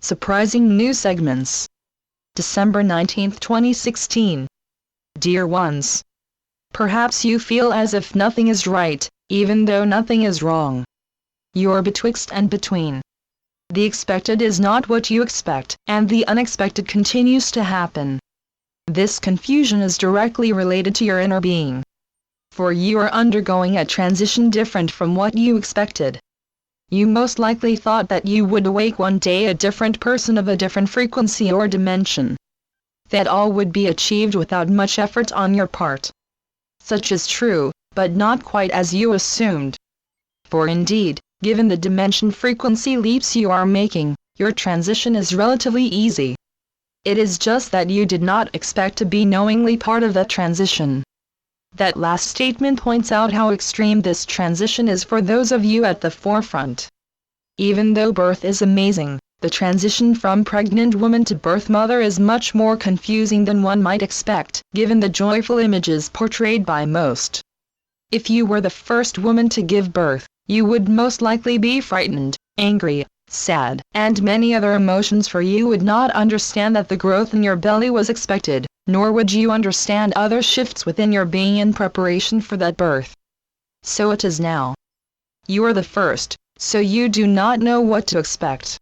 Surprising new segments. December 19, 2016. Dear ones. Perhaps you feel as if nothing is right, even though nothing is wrong. You're betwixt and between. The expected is not what you expect, and the unexpected continues to happen. This confusion is directly related to your inner being. For you are undergoing a transition different from what you expected. You most likely thought that you would awake one day a different person of a different frequency or dimension. That all would be achieved without much effort on your part. Such is true, but not quite as you assumed. For indeed, given the dimension frequency leaps you are making, your transition is relatively easy. It is just that you did not expect to be knowingly part of that transition. That last statement points out how extreme this transition is for those of you at the forefront. Even though birth is amazing, the transition from pregnant woman to birth mother is much more confusing than one might expect, given the joyful images portrayed by most. If you were the first woman to give birth, you would most likely be frightened, angry, sad, and many other emotions, for you would not understand that the growth in your belly was expected, nor would you understand other shifts within your being in preparation for that birth. So it is now. You are the first, so you do not know what to expect.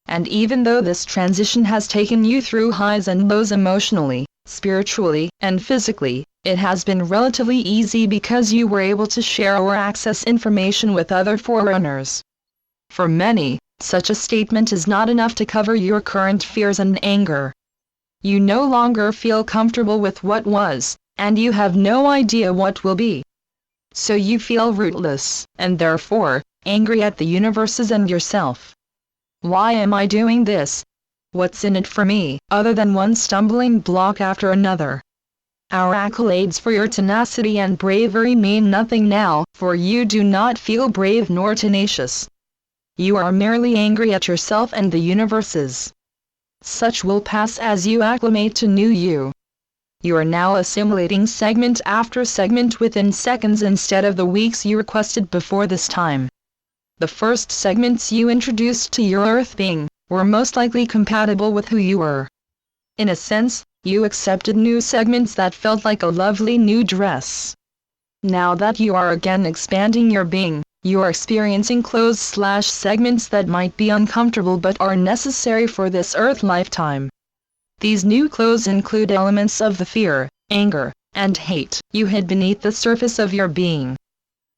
And even though this transition has taken you through highs and lows emotionally, spiritually, and physically, it has been relatively easy because you were able to share or access information with other forerunners. For many, such a statement is not enough to cover your current fears and anger. You no longer feel comfortable with what was, and you have no idea what will be. So you feel rootless, and therefore, angry at the universes and yourself. Why am I doing this? What's in it for me, other than one stumbling block after another? Our accolades for your tenacity and bravery mean nothing now, for you do not feel brave nor tenacious. You are merely angry at yourself and the universes. Such will pass as you acclimate to new you. You are now assimilating segment after segment within seconds instead of the weeks you requested before this time. The first segments you introduced to your earth being were most likely compatible with who you were. In a sense, you accepted new segments that felt like a lovely new dress. Now that you are again expanding your being, you are experiencing clothes/segments that might be uncomfortable but are necessary for this earth lifetime. These new clothes include elements of the fear, anger, and hate you hid beneath the surface of your being.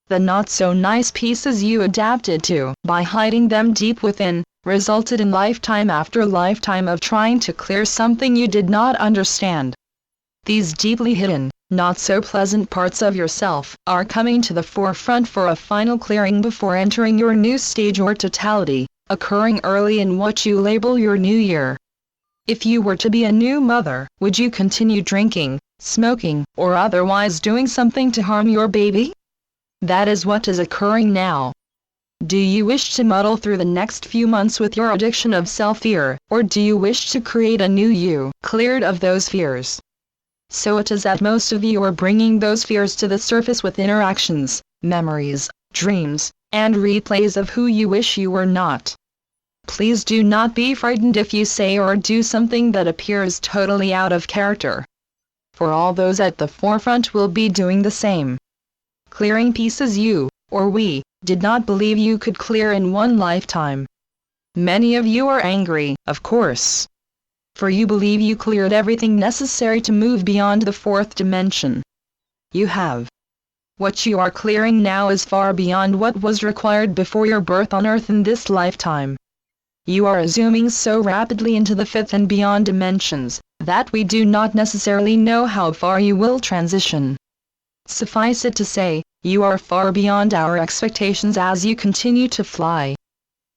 The not-so-nice pieces you adapted to by hiding them deep within, resulted in lifetime after lifetime of trying to clear something you did not understand. These deeply hidden, not-so-pleasant parts of yourself are coming to the forefront for a final clearing before entering your new stage or totality, occurring early in what you label your new year. If you were to be a new mother, would you continue drinking, smoking, or otherwise doing something to harm your baby? That is what is occurring now. Do you wish to muddle through the next few months with your addiction of self-fear, or do you wish to create a new you, cleared of those fears? So it is that most of you are bringing those fears to the surface with interactions, memories, dreams, and replays of who you wish you were not. Please do not be frightened if you say or do something that appears totally out of character. For all those at the forefront will be doing the same. Clearing pieces you, or we, did not believe you could clear in one lifetime. Many of you are angry, of course. For you believe you cleared everything necessary to move beyond the fourth dimension. You have. What you are clearing now is far beyond what was required before your birth on Earth in this lifetime. You are zooming so rapidly into the fifth and beyond dimensions, that we do not necessarily know how far you will transition. Suffice it to say, you are far beyond our expectations as you continue to fly.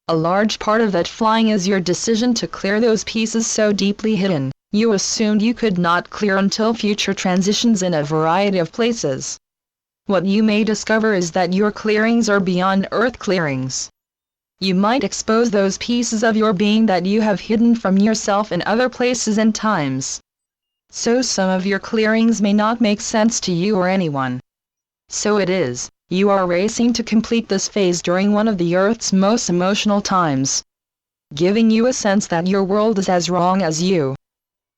A large part of that flying is your decision to clear those pieces so deeply hidden, you assumed you could not clear until future transitions in a variety of places. What you may discover is that your clearings are beyond Earth clearings. You might expose those pieces of your being that you have hidden from yourself in other places and times. So some of your clearings may not make sense to you or anyone. So it is, you are racing to complete this phase during one of the Earth's most emotional times. giving you a sense that your world is as wrong as you.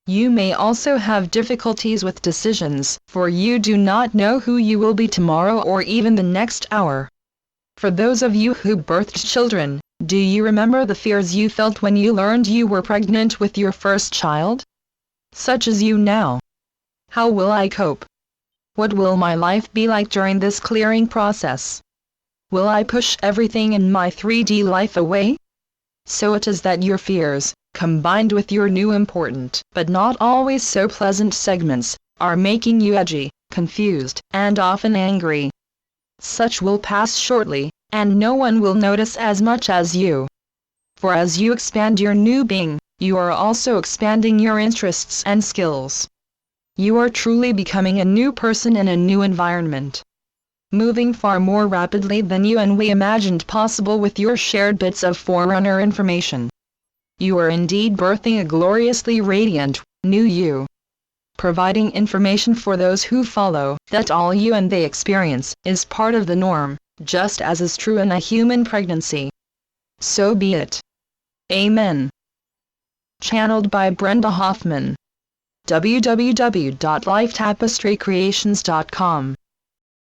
You may also have difficulties with decisions, for you do not know who you will be tomorrow or even the next hour. For those of you who birthed children, do you remember the fears you felt when you learned you were pregnant with your first child? Such as you now. How will I cope? What will my life be like during this clearing process? Will I push everything in my 3D life away? So it is that your fears, combined with your new important, but not always so pleasant segments, are making you edgy, confused, and often angry. Such will pass shortly, and no one will notice as much as you. For as you expand your new being, you are also expanding your interests and skills. You are truly becoming a new person in a new environment. Moving far more rapidly than you and we imagined possible with your shared bits of forerunner information. You are indeed birthing a gloriously radiant, new you. Providing information for those who follow, that all you and they experience, is part of the norm, just as is true in a human pregnancy. So be it. Amen. Channeled by Brenda Hoffman. www.lifetapestrycreations.com